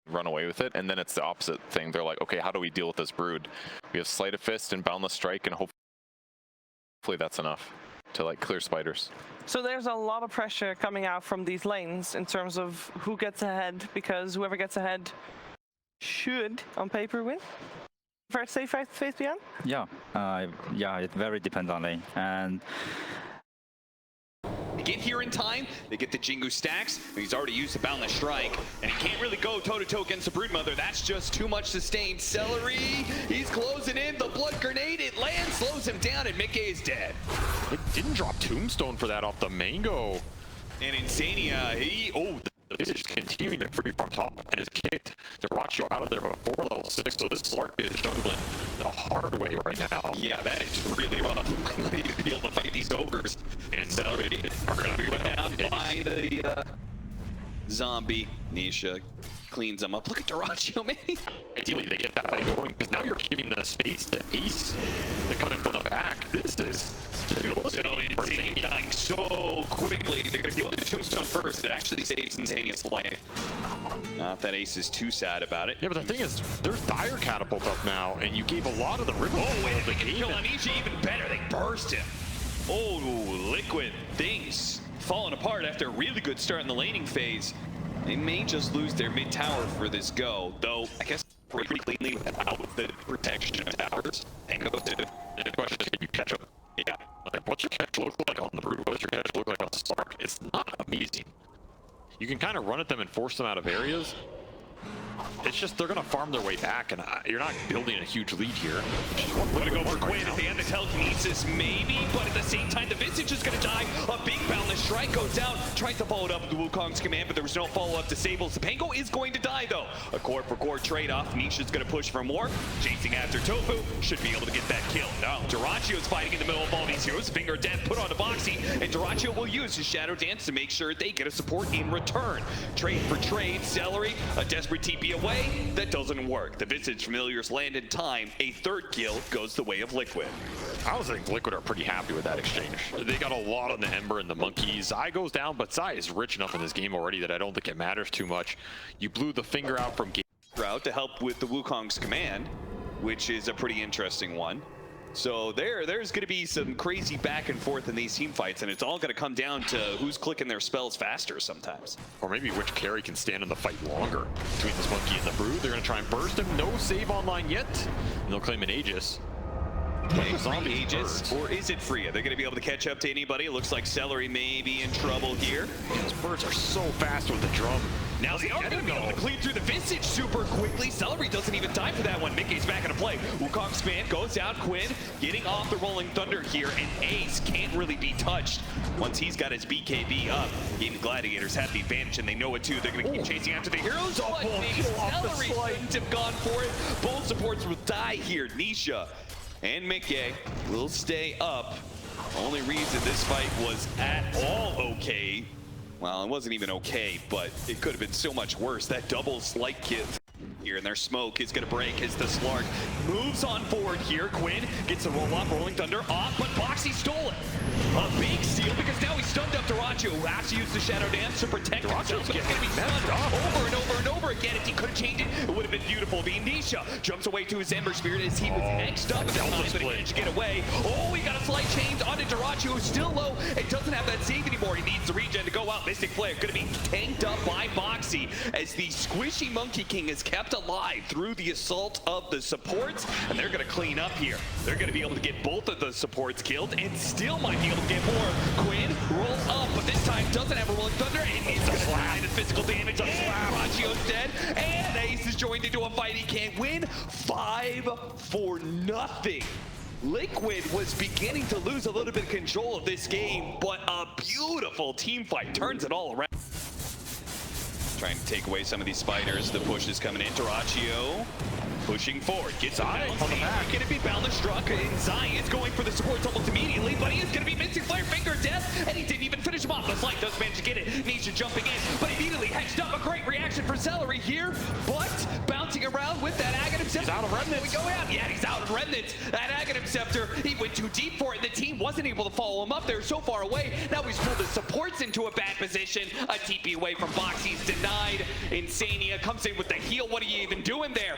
run away with it, and then it's the opposite thing. They're like, okay, how do we deal with this brood? We have Sleight of Fist and Boundless Strike, and hopefully that's enough to like clear spiders. So there's a lot of pressure coming out from these lanes in terms of who gets ahead, because whoever gets ahead should, on paper, win. Fair to say, Faith Beyond? Yeah, yeah, it very depends on lane. And they get here in time, they get the Jingu stacks, and he's already used the Boundless Strike, and he can't really go toe-to-toe against the Broodmother. That's just too much sustain. Celery, he's closing in, the blood grenade, it lands, slows him down, and Mickey is dead. It didn't drop Tombstone for that off the Mango. And Insania, This is just continuing to free from top and is kicked the Ratio out of there before level 6, so this Slark is juggling the hard way right now. yeah, that is really rough. To be able to fight these ogres. And Celery are going to be put down by the zombie. Nisha cleans them up. Look at Duraccio, man. Ideally, they get that fight going, because now you're giving the space to Ace to come in from the back. This is Insania dying so quickly. They're going to deal with the Tombstone first. It actually saves Insania's life. Not that Ace is too sad about it. Yeah, but the thing is, there's Dire Catapult up now, and you gave a lot of the ripple. Oh, wait, they can kill Anisha even better. They burst him. Oh, Liquid, things falling apart after a really good start in the laning phase. They may just lose their mid tower for this go, though I guess pretty cleanly without the protection of towers. And go to The question is, can you catch up? yeah. Like, what's your catch look like on the Brood? What's your catch look like on the Slark? It's not amazing. You can kind of run at them and force them out of areas. It's just they're going to farm their way back, and you're not building a huge lead here. We're gonna go for Quinn at the end of telekinesis, maybe, but at the same time, the Visage is gonna die. A big Boundless Strike goes down, tries to follow it up with Wukong's command, but there was no follow-up. Disables. The Pango is going to die, though. A core-for-core trade-off. Nisha's gonna push for more. Chasing after Tofu, should be able to get that kill. Now, Duracio's fighting in the middle of all these heroes. Finger of Death put on to Boxy, and Duraccio will use his Shadow Dance to make sure they get a support in return. Trade for trade. Celery, a desperate TP away. That doesn't work. The Visage Familiars land in time. A third kill goes the way of Liquid. I also think Liquid are pretty happy with that exchange. They got a lot on the Ember and the Monkeys. Zai goes down, but Zai is rich enough in this game already that I don't think it matters too much. You blew the finger out from game Route to help with the Wukong's command, which is a pretty interesting one. So there's going to be some crazy back and forth in these team fights, and it's all going to come down to who's clicking their spells faster sometimes. Or maybe which carry can stand in the fight longer between this Monkey and the Brood. They're going to try and burst him. No save online yet. And they'll claim an Aegis. Zombie Aegis, or is it free? Are they going to be able to catch up to anybody? It looks like Celery may be in trouble here. Those birds are so fast with the drum. Now they are going to be able to clean through the Visage super quickly. Celery doesn't even die for that one. Mickey's back into play. Wukong's command goes out. Quinn getting off the Rolling Thunder here, and Ace can't really be touched once he's got his BKB up. Gamin Gladiators have the advantage, and they know it too. They're going to keep chasing after the heroes, but maybe Celery couldn't have gone for it. Both supports will die here. Nisha and Mickey will stay up. Only reason this fight was at all okay, well, it wasn't even okay, but it could have been so much worse. That double slight kit here, and their smoke is going to break as the Slark moves on forward here. Quinn gets a roll up, Rolling Thunder off, but Boxy stole it. A big steal because now he's stunned up Duraccio, who has to use the Shadow Dance to protect himself. But he's going to be stunned over and over and over again. If he could have changed it, it would have been beautiful. Nisha jumps away to his Ember Spirit as he was hexed up at the time, but he managed to get away. Oh, he got a slight change onto Duraccio, who's still low and doesn't have that save anymore. He needs the regen to go out. Mystic Flare going to be tanked up by Boxy as the squishy Monkey King is kept alive through the assault of the supports, and they're going to clean up here. They're going to be able to get both of the supports killed and still might be able to get more. Quinn rolls up, but this time doesn't have a Rolling Thunder and needs to slide the physical damage. Raccio's dead, and Ace is joined into a fight he can't win. 5-0. Liquid was beginning to lose a little bit of control of this game, but a beautiful team fight turns it all around. Trying to take away some of these spiders. The push is coming in. Duraccio pushing forward. Gets on the back. Going to be Boundless Struck, and Zai is going for the supports almost immediately, but he is going to be Mystic Flare, Finger of Death, and he didn't even finish him off. The Slight does manage to get it. Nisha jumping in, but immediately hexed up. A great reaction for Celery here, but bouncing around with that Agate Aghanim Scepter. He's out of remnants. We go out. Yeah, he's out of remnants. That Aghanim Scepter, he went too deep for it. The team wasn't able to follow him up. They're so far away. Now he's pulled his supports into a bad position. A TP away from Box. He's denied. Insania comes in with the heal. What are you even doing there?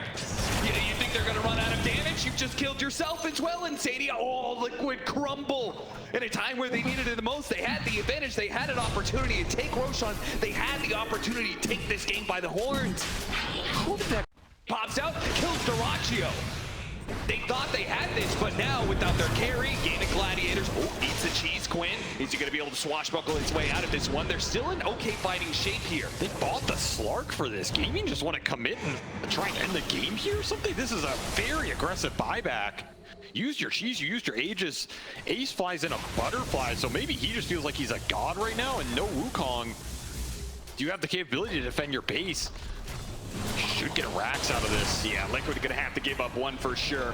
You think they're going to run out of damage? You've just killed yourself as well, Insania. Oh, Liquid crumble. In a time where they needed it the most, they had the advantage. They had an opportunity to take Roshan. They had the opportunity to take this game by the horns. Who did that? Pops out, kills Dyrachyo. They thought they had this, but now without their carry, Gamin Gladiators, eats the cheese. Quinn, is he going to be able to swashbuckle his way out of this one? They're still in okay fighting shape here. They bought the Slark for this. Gaming just want to commit and try and end the game here or something? This is a very aggressive buyback. Use your cheese, you used your Aegis. Ace flies in a butterfly, so maybe he just feels like he's a god right now, and no Wukong. Do you have the capability to defend your base? Should get racks out of this. Yeah, Liquid gonna have to give up one for sure.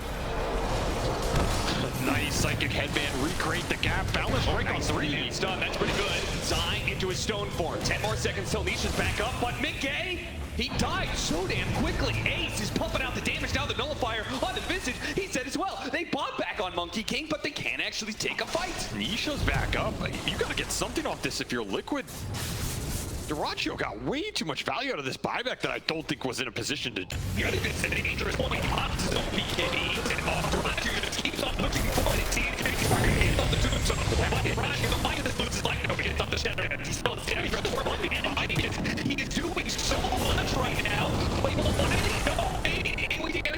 Nice psychic headband, recreate the gap, balance break on 3. Stun, that's pretty good. Zai into his stone form. 10 more seconds till Nisha's back up, but Mickey, he died so damn quickly. Ace is pumping out the damage now, the nullifier on the Visage. He said as well, they bought back on Monkey King, but they can't actually take a fight. Nisha's back up. You gotta get something off this if you're Liquid. Dyrachyo got way too much value out of this buyback that I don't think was in a position to. Yeah, it's a dangerous point. BKB and off Dyrachyo just keeps on pushing forward. It's easy off the tombstone. Dyrachyo, the mind of loses like nobody. It's off the shadow. He's still standing for the world. He is doing so much right now. Wait,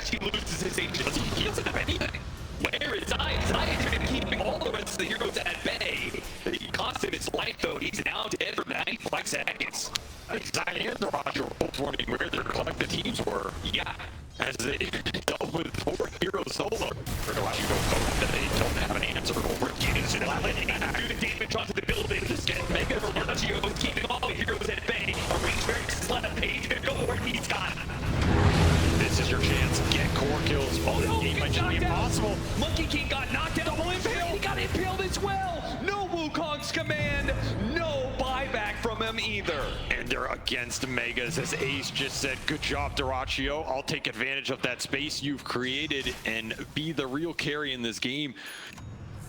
he loses his agent. He doesn't have anything. Where is Zai? Zai has been keeping all the rest of the heroes at bay. He cost him his life, though. He's now dead for 95 seconds. Zai and Dyrachyo were both wondering where their collective teams were. Yeah. As they dealt with 4 heroes solo. For Dyrachyo that they don't have an answer over Gigas and do the damage onto the building. Just get Mega Dyrachyo keeping all the heroes at bay. Rangeberg is left page and go where he's got. This is your chance. Get core kills. Oh, no, game might be impossible. Monkey King got knocked out. Double impale. He got impaled as well. No Wukong's command. No buyback from him either. And they're against Megas, as Ace just said, good job, Dyrachyo. I'll take advantage of that space you've created and be the real carry in this game.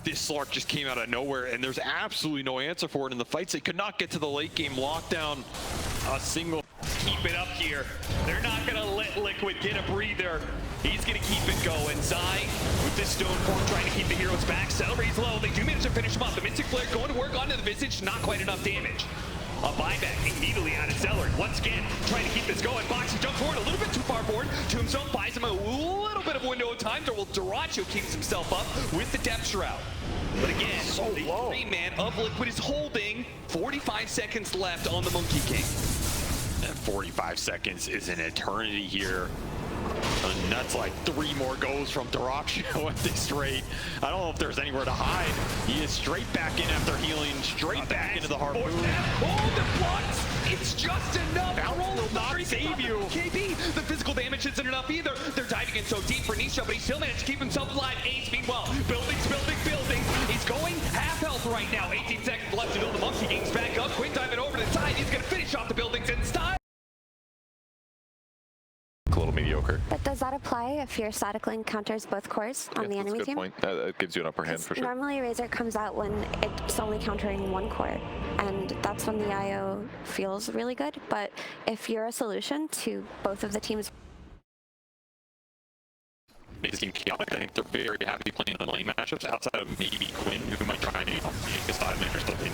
This Slark just came out of nowhere, and there's absolutely no answer for it in the fights. They could not get to the late game lockdown a single. Keep it up here. They're not going to let Liquid get a breather. He's going to keep it going. Zai with this stone form trying to keep the heroes back. Celery's low. They do manage to finish him up. The Mystic Flare going to work onto the Visage. Not quite enough damage. A buyback immediately out of Celery. Once again, trying to keep this going. Boxy jumps forward a little bit too far forward. Tombstone buys him a little bit of a window of time. Well, Dyrachyo keeps himself up with the Depth Shroud. But again, so the low. 3-man of Liquid is holding. 45 seconds left on the Monkey King. And 45 seconds is an eternity here. And that's like 3 more goes from Dyrachyo at this rate. I don't know if there's anywhere to hide. He is straight back in after healing, straight back into the harpoon. Oh, the blocks! It's just enough. Roll will not save you. KB, the physical damage isn't enough either. They're diving in so deep for Nisha, but he still managed to keep himself alive. Ace, meanwhile, buildings. He's going half health right now. 18 seconds left until the Monkey King's back up. Quinn diving over to the side. He's going to finish off the buildings in style. A little mediocre. But does that apply if your static link counters both cores on the that's enemy a good team? point. That gives you an upper hand for sure. Normally Razor comes out when it's only countering one core, and that's when the IO feels really good. But if you're a solution to both of the teams, Makes team chaotic. I think they're very happy playing the lane matchups outside of maybe Quinn, who might try and take a 5 minute or something.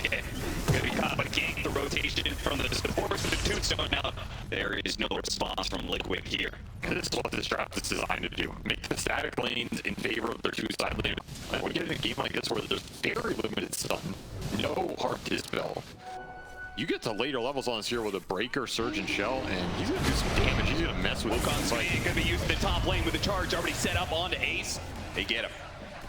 Yeah. Gonna be caught by King. The rotation from the supports to the Tombstone. Now there is no response from Liquid here. This is what this draft is designed to do. Make the static lanes in favor of their 2 side lanes. And we get in a game like this where there's very limited stun, no hard dispel. You get to later levels on this here with a Breaker, Surge, and Shell, and he's going to do some damage. He's going to mess with Wukong's going to be using the top lane with the charge already set up onto Ace. They get him.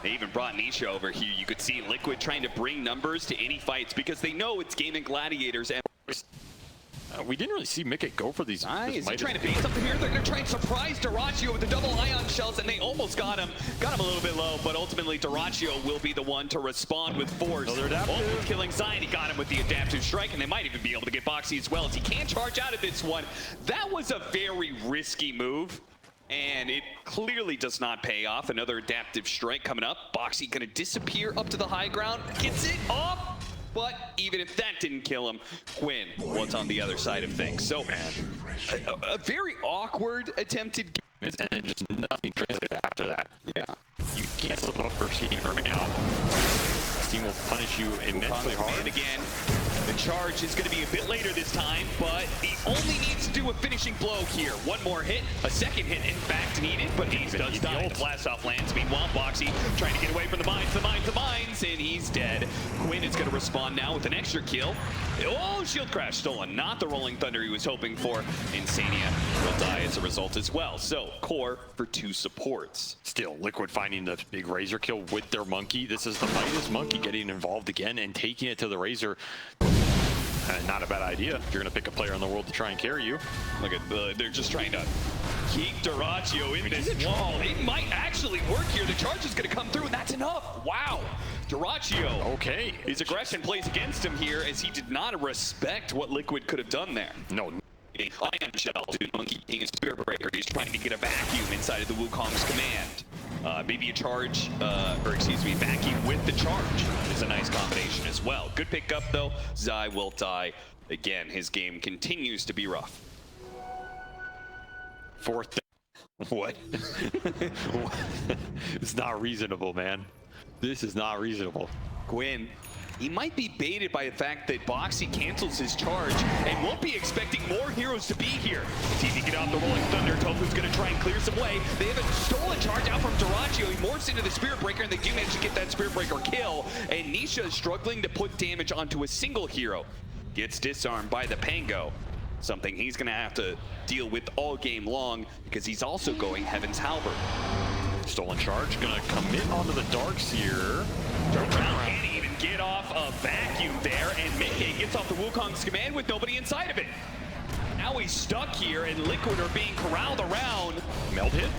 They even brought Nisha over here. You could see Liquid trying to bring numbers to any fights because they know it's Gamin Gladiators. And we didn't really see Mickey go for these. is he trying to bait something here? They're going to try and surprise Dyrachyo with the double ion shells, and they almost got him. Got him a little bit low, but ultimately Dyrachyo will be the one to respond with force. Almost killing Zion. He got him with the adaptive strike, and they might even be able to get Boxy as well, as he can't charge out of this one. That was a very risky move. And it clearly does not pay off. Another adaptive strike coming up. Boxy gonna disappear up to the high ground. Gets it off, but even if that didn't kill him, Quinn was on the other side of things. So, man, a very awkward attempted. And just nothing translated after that. Yeah. You can't slip up for Steam right now. Steam will punish you immensely hard. And again, the charge is going to be a bit later this time, but he only needs to do a finishing blow here. One more hit, a second hit in fact needed, but Ace does die. The blast off lands. Meanwhile, Boxy trying to get away from the mines, and he's dead. Quinn is going to respond now with an extra kill. Oh, shield crash stolen. Not the Rolling Thunder he was hoping for. Insania will die as a result as well. So, core for 2 supports. Still, Liquid finding the big Razor kill with their Monkey. This is the Midas Monkey getting involved again and taking it to the Razor. Not a bad idea if you're going to pick a player in the world to try and carry you. Look at they're just trying to keep Dyrachyo in this wall. It might actually work here. The charge is going to come through, and that's enough. Wow. Dyrachyo. Okay. His aggression plays against him here as he did not respect what Liquid could have done there. No. Ion Shell to Monkey King and Spirit Breaker. He's trying to get a vacuum inside of the Wukong's command. Maybe a charge, vacuum with the charge is a nice combination as well. Good pickup though. Zai will die. Again, his game continues to be rough. Fourth. What? It's not reasonable, man. This is not reasonable. Quinn, he might be baited by the fact that Boxy cancels his charge and won't be expecting more heroes to be here. See if he can get off the Rolling Thunder. Tofu's going to try and clear some way. They have a stolen charge out from Dyrachyo. He morphs into the Spirit Breaker, and they do manage to get that Spirit Breaker kill. And Nisha is struggling to put damage onto a single hero. Gets disarmed by the Pango. Something he's going to have to deal with all game long because he's also going Heaven's Halberd. Stolen charge, gonna commit onto the darks here. Can't even get off a vacuum there, and Mickey gets off the Wukong's command with nobody inside of it. Now he's stuck here, and Liquid are being corralled around. Meld hit?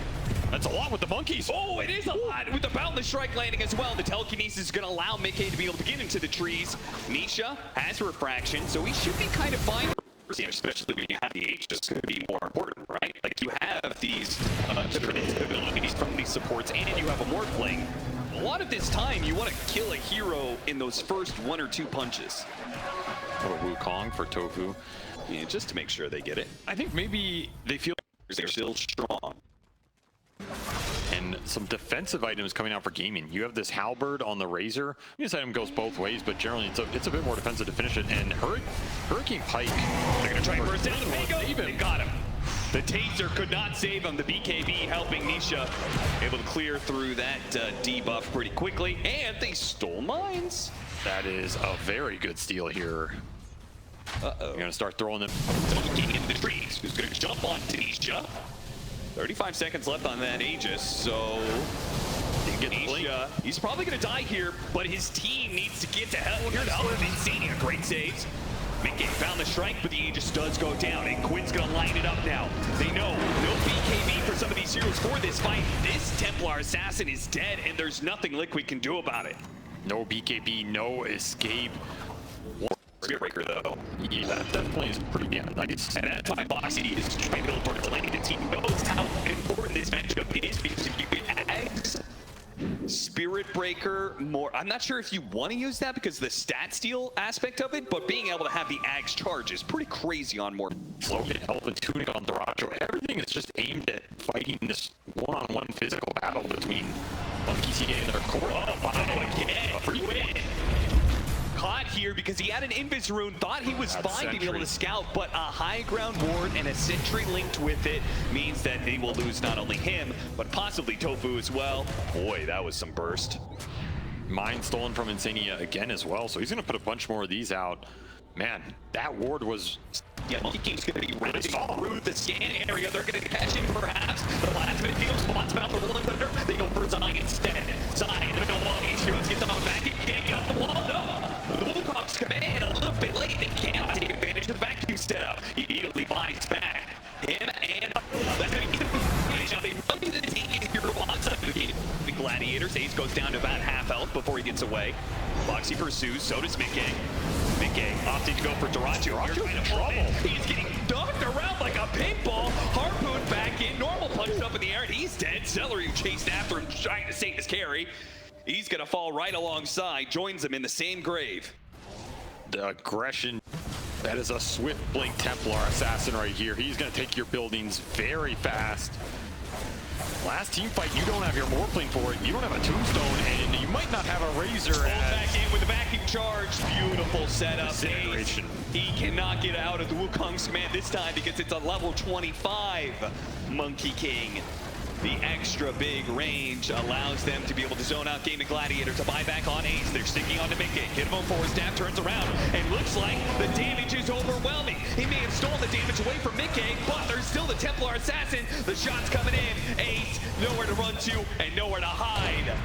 That's a lot with the monkeys. Oh, it is a lot with the Boundless Strike landing as well. The telekinesis is going to allow Mickey to be able to get into the trees. Nisha has refraction, so he should be kind of fine. Especially when you have the H, it's going to be more important, right? Like you have these different abilities from these supports, and you have a Morphling. A lot of this time, you want to kill a hero in those first 1 or 2 punches. Or Wukong for Tofu. Yeah, just to make sure they get it. I think maybe they feel They're still strong. and some defensive items coming out for Gaming. You have this Halberd on the Razor. This item goes both ways, but generally it's a bit more defensive to finish it. And Hurricane Pike, They're going to try and burst down the Mango. Save him. They got him. The Taser could not save him. The BKB helping Nisha able to clear through that debuff pretty quickly. And they stole mines. that is a very good steal here. Uh-oh. You're gonna start throwing them. Looking in the trees. Who's going to jump on Nisha? 35 seconds left on that Aegis, so Nisha, he's probably going to die here, but his team needs to get to hell. Here's Insania, great saves. Mickey found the strike, but the Aegis does go down, and Quinn's going to line it up now. They know no BKB for some of these heroes for this fight. This Templar Assassin is dead, and there's nothing Liquid can do about it. No BKB, no escape. Spirit Breaker, though. Yeah, that definitely is pretty nice. And that's why Boxy is trying to build towards the lane. The team knows how important this matchup is because if you get Ags, Spirit Breaker, more. I'm not sure if you want to use that because the stat steal aspect of it, but being able to have the Ags charge is pretty crazy on more. Floated, Elven Tunic on Dyrachyo. Everything is just aimed at fighting this one-on-one physical battle between Monkey CA and their core. Oh, wow, again, free win. Caught here because he had an Invis rune, thought he was fine to be able to scout, but a high ground ward and a sentry linked with it means that they will lose not only him, but possibly Tofu as well. Boy, that was some burst. Mine stolen from Insania again as well, so he's gonna put a bunch more of these out. Man, that ward was... Yeah, Monkey King's gonna be running through the scan area. They're gonna catch him perhaps. The last midfield spots about the Rolling Thunder. They go for Zai instead. Zai in the middle wall. Heroes gets on back. He can't get off the wall. No! The Wukong's command a little bit late. They cannot take advantage of the vacuum setup. He immediately buys back. Him and that's gonna be the now they run to the team here wants up the Gladiators. Ace goes down to about half health before he gets away. Boxy pursues, so does Mickey. Mickey opting to go for Dyrachyo. Dyrachyo's in trouble. He's getting knocked around like a paintball. Harpoon back in. Normal punched up in the Celery, who chased after him, trying to save his carry. He's gonna fall right alongside, joins him in the same grave. The aggression. That is a swift blink Templar assassin right here. He's gonna take your buildings very fast. Last team fight, you don't have your Morphling for it. You don't have a tombstone, and you might not have a razor. Pulled back in with the backing charge. Beautiful setup. Incineration. He cannot get out of the Wukong's command this time because it's a level 25 Monkey King. The extra big range allows them to be able to zone out Gamin Gladiators to buy back on Ace. They're sticking on to Mickey. Get him on forward. Stab turns around and looks like the damage is overwhelming. He may have stolen the damage away from Mickey, but there's still the Templar Assassin. The shot's coming in. Ace, nowhere to run to and nowhere to hide.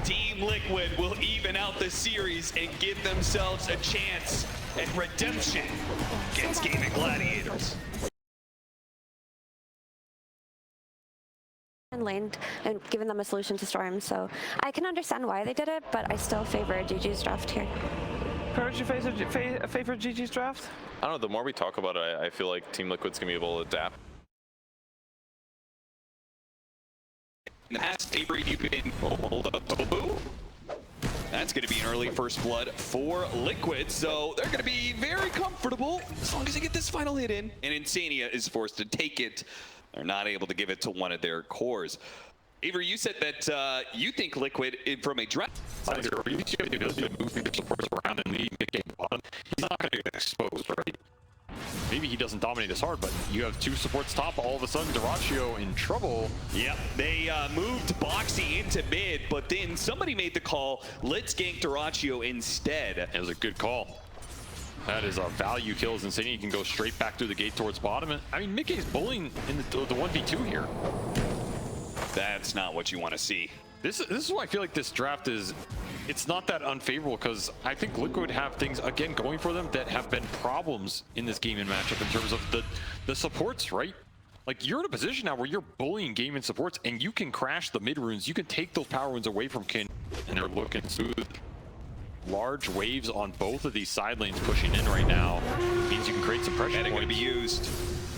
Team Liquid will even out the series and give themselves a chance at redemption against Gamin Gladiators. And laned and given them a solution to Storm, so I can understand why they did it, but I still favor GG's draft here. Would you favor GG's draft? I don't know, the more we talk about it, I feel like Team Liquid's gonna be able to adapt. In the past, favorite you've been that's going to be an early first blood for Liquid, so they're going to be very comfortable as long as they get this final hit in. And Insania is forced to take it. They're not able to give it to one of their cores. Avery, you said that you think Liquid, from a draft He's not going to get exposed, right? Maybe he doesn't dominate as hard, but you have two supports top. All of a sudden, Dyrachyo in trouble. Yep, they moved Boxy into mid, but then somebody made the call, let's gank Dyrachyo instead. It was a good call. That is a value kill as Insania can go straight back through the gate towards bottom. I mean, Mickey's bullying in the 1v2 here. That's not what you want to see. This is why I feel like this draft is, it's not that unfavorable, because I think Liquid have things, again, going for them that have been problems in this game and matchup in terms of the supports, right? Like, you're in a position now where you're bullying game and supports, and you can crash the mid runes. You can take those power runes away from Kin, and they're looking smooth. Large waves on both of these side lanes pushing in right now means you can create some pressure. And it's going to be used.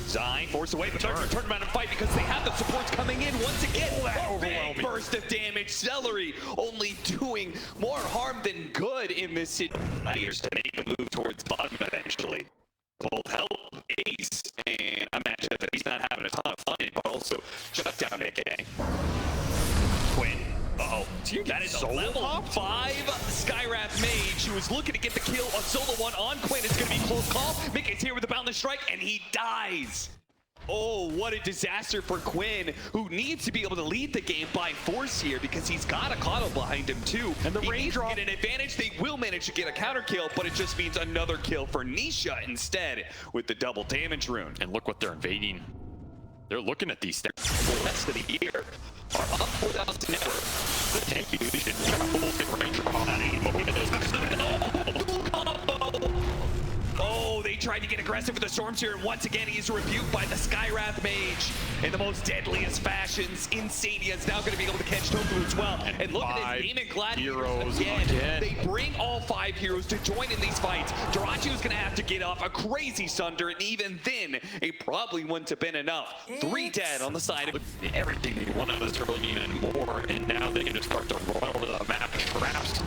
Zai forced away, but turn around and fight because they have the supports coming in once again. A big burst of damage. Celery only doing more harm than good in this situation. To make a move towards bottom eventually. Both help Ace, and I imagine that he's not having a ton of fun, but also shut down AK. Quinn. Uh-oh. That is a level 5 Skywrath Mage who is looking to get the kill on solo 1 on Quinn. It's going to be a close call. Mickey's here with the boundless strike, and he dies. Oh, what a disaster for Quinn, who needs to be able to lead the game by force here because he's got a Coddle behind him too. And the range get an advantage. They will manage to get a counter kill, but it just means another kill for Nisha instead with the double damage rune. And look what they're invading. They're looking at these stats. The rest of the year are up 4,000 network. The tank division full range Oh, they tried to get aggressive with the Storms here, and once again he's rebuked by the Skywrath Mage in the most deadliest fashions. Insania is now going to be able to catch Tofu as well. And look at this Gamin Gladiators again. They bring all 5 heroes to join in these fights. Dyrachyo is going to have to get off a crazy Sunder, and even then, it probably wouldn't have been enough. 3 dead on the side of everything they want out of this early game and more, and now they can just start to run over the map and traps.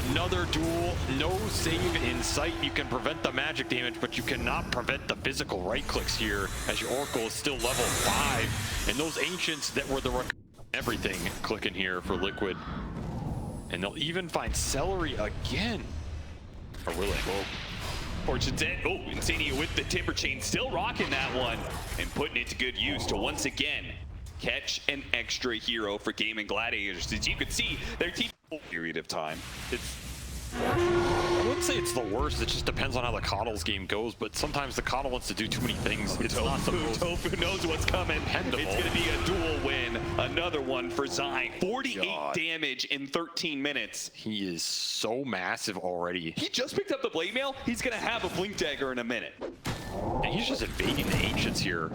Another duel, no save in sight. You can prevent the magic damage, but you cannot prevent the physical right clicks here as your Oracle is still level 5. And those Ancients that were the everything clicking here for Liquid. And they'll even find Celery again. Or will they? Whoa. Fortune's in. Oh, Insania with the Timber Chain, still rocking that one and putting it to good use to once again catch an extra hero for Gamin Gladiators. As you can see, their team period of time. I wouldn't say it's the worst, it just depends on how the Coddle's game goes, but sometimes the Coddle wants to do too many things. It's not supposed to. Tofu knows what's coming. Dependable. It's going to be a dual win. Another one for Zai. 48 damage in 13 minutes. He is so massive already. He just picked up the Blade Mail. He's going to have a Blink Dagger in a minute. And he's just invading the Ancients here.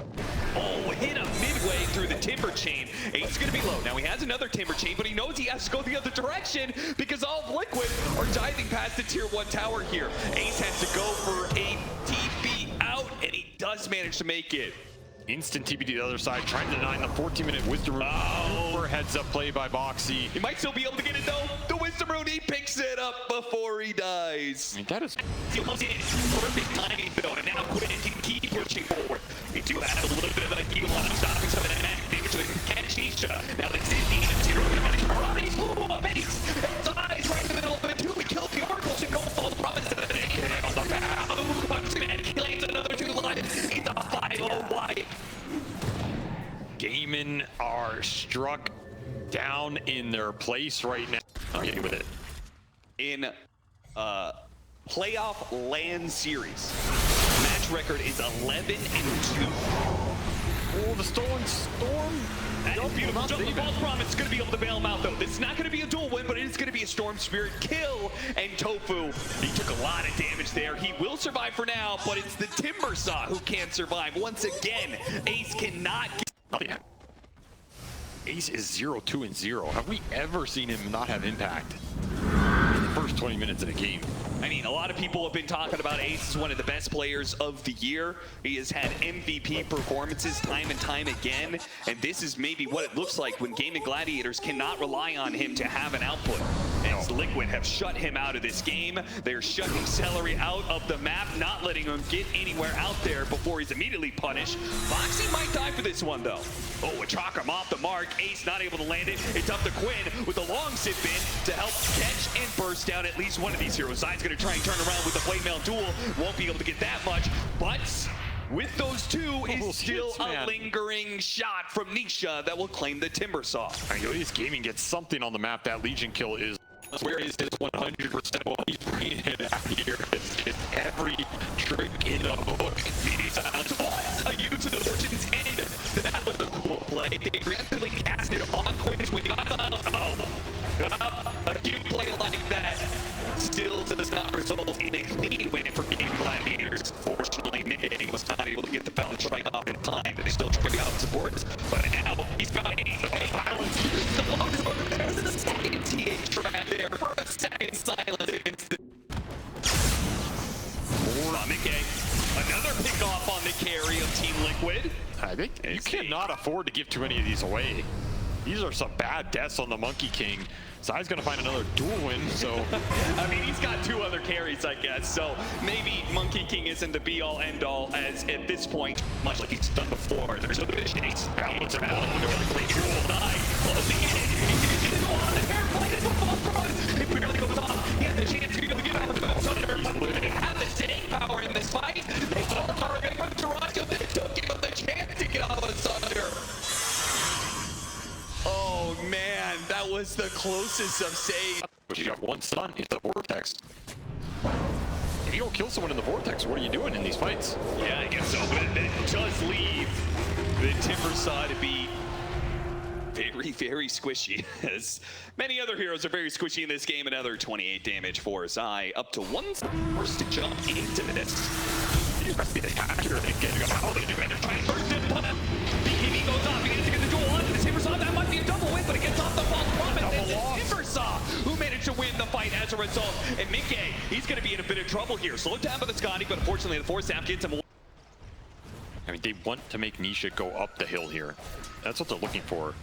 Oh, hit him midway through the Timber Chain. Ace's going to be low. Now he has another Timber Chain, but he knows he has to go the other direction because all of Liquid are diving past the tier 1 tower here. Ace has to go for a TP out, and he does manage to make it. Instant TP to the other side, trying to deny the 14-minute Wisdom Rune. Super heads-up play by Boxy. He might still be able to get it though. The Wisdom Rune, he picks it up before he dies. I mean, that is... He almost in. Perfect timing though, and now Quinn can keep pushing forward. They do have a little bit of a heal on him, stopping some of that damage. They can catch Nisha. Now the Disney and zero damage. Ronnie's blew up base. His eyes right in the middle of it too. We killed the Oracle. Should go full promise of the day. On the back. Bugsman kills another 2 lives. He's a 5-0 wide. Gamin are struck down in their place right now. I'm getting with it. In playoff LAN series, match record is 11-2. Oh, the stolen storm. That is beautiful. Just the false promise is going to be able to bail him out, though. This is not going to be a dual win, but it is going to be a Storm Spirit kill. And Tofu, he took a lot of damage there. He will survive for now, but it's the Timbersaw who can't survive. Once again, Ace cannot get... Oh, yeah. Ace is 0-2-0. Have we ever seen him not have impact in the first 20 minutes of the game? I mean, a lot of people have been talking about Ace as one of the best players of the year. He has had MVP performances time and time again, and this is maybe what it looks like when Gamin Gladiators cannot rely on him to have an output. As Liquid have shut him out of this game, they're shutting Celery out of the map, not letting him get anywhere out there before he's immediately punished. Foxy might die for this one, though. Oh, a Chakram off the mark. Ace not able to land it. It's up to Quinn with a long sip in to help catch and burst down at least one of these heroes. Side's going to try and turn around with the Blade Mail duel. Won't be able to get that much, but with those two is still a lingering shot from Nisha that will claim the Timbersaw. I mean, at least Gaming gets something on the map. That Legion kill is... Where is his 100% while he's bringing it out here? It's every trick in the book. A use of the Fortune's End. That was a cool play. They rapidly cast it on Quinn when he got a cute play like that still does not result in a clean win for Gamin Gladiators. Fortunately, Nick was not able to get the balance right off in time, and they still try out support. But now he's got a balance. There's a second TH trap there for a second silence against the... On Nikkei. Another pick off on the carry of Team Liquid. I think you cannot afford to give too many of these away. These are some bad deaths on the Monkey King. Zai's gonna find another dual win, so... I mean, he's got 2 other carries, I guess, so maybe Monkey King isn't the be-all, end-all, as at this point, much like he's done before, there's a bit of chase. Balance around, he will die. Closing in. It barely goes off. He had the chance to be able to get out of the Thunder. They have the staying power in this fight. They saw the target from Toronto, they took him the chance to get out of the Thunder. Oh man, that was the closest of save. But you got one stun into the Vortex. If you don't kill someone in the Vortex, what are you doing in these fights? Yeah, I guess so, but it does leave the Timbersaw to be very, very squishy. As many other heroes are very squishy in this game. Another 28 damage for Zai, up to 1 forced to jump into this. You must be the accurate and getting out. They try and burst it, but BKB goes off. He needs to get the duel onto the Timbersaw. That might be a double win, but it gets off the false promise. It's Timbersaw who managed to win the fight as a result. And Mickey, he's going to be in a bit of trouble here. Slowed down by the Scotty, but unfortunately the force staff gets him. I mean, they want to make Nisha go up the hill here. That's what they're looking for.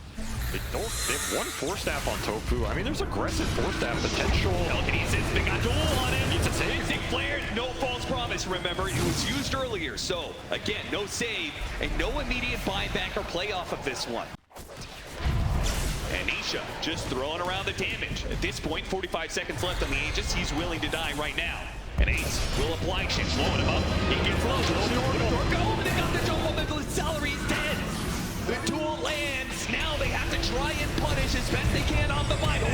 They have 1 force staff on Tofu. I mean, there's aggressive force staff potential. Telekinesis, they got duel on him. It's a save. Flare, no false promise. Remember, it was used earlier. So, again, no save and no immediate buyback or playoff of this one. And Nisha just throwing around the damage. At this point, 45 seconds left on the Aegis. He's willing to die right now. And Ace will apply shit, blowing him up. He gets low. Go, they got the jump on the Celery is dead. The duel lands. Now they have to try and punish as best they can on the Bible.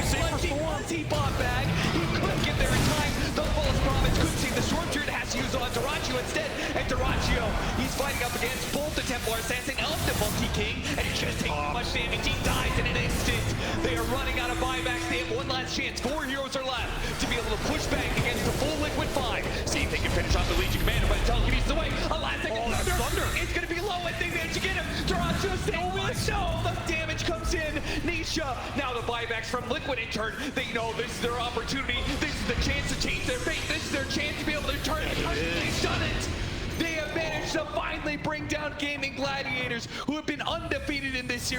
Once he bought back, he couldn't get there in time. The false promise couldn't see the Storm Spirit, has to use on Duraccio instead. And Duraccio, he's fighting up against both the Templar Assassin and the Monkey King, and he just takes too much damage. He dies in an instant. They are running out of buybacks. They have 1 last chance. 4 heroes are left to be able to push back against the full Liquid 5. See if they can finish off the Legion Commander, but telekinesis away. A last second Thunder. It's going to be low. I think they managed to get him. Duraccio staying with no. The damage comes in. Nisha. Now the buybacks from Liquid in turn. They know this is their opportunity. This is the chance to change their fate. This is their chance to be able to turn it. They've done it. They have managed to finally bring down Gamin Gladiators, who have been undefeated in this series.